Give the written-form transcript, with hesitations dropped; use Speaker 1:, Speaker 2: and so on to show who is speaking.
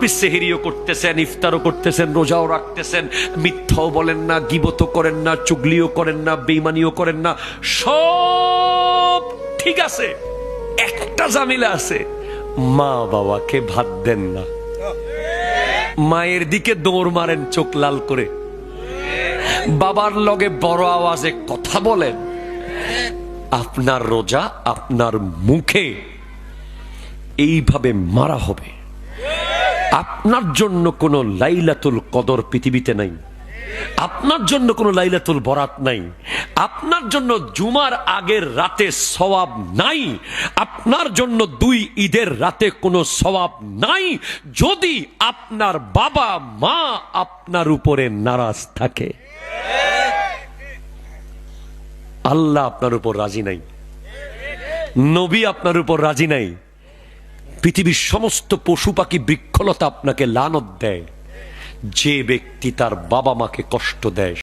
Speaker 1: আপনি সেহরিও করতেছেন, ইফতারও করতেছেন, রোজাও রাখতেছেন, মিথ্যাও বলেন না, গীবতও করেন না, চুগলিও করেন না, বেঈমানিও করেন না, সব ঠিক আছে। একটা ঝামেলা আছে, মা বাবাকে ভাত দেন না, মায়ের দিকে দৌড় মারেন চোখ লাল করে, বাবার লগে বড় আওয়াজে কথা বলেন। আপনার রোজা আপনার মুখে এইভাবে মারা হবে। আপনার জন্য কোনো লাইলাতুল কদর পৃথিবীতে নাই, আপনার জন্য কোনো লাইলাতুল বরাত নাই, আপনার জন্য জুমার আগের রাতে সওয়াব নাই, আপনার জন্য 2 ঈদের রাতে কোনো সওয়াব নাই, যদি আপনার বাবা মা আপনার উপরে নারাজ থাকে। আল্লাহ আপনার উপর রাজি নাই, নবী আপনার উপর রাজি নাই, পৃথিবীর সমস্ত পশু পাখি বৃক্ষলতা আপনাকে লানত দেয়। যে ব্যক্তি তার বাবা মাকে কষ্ট দেয়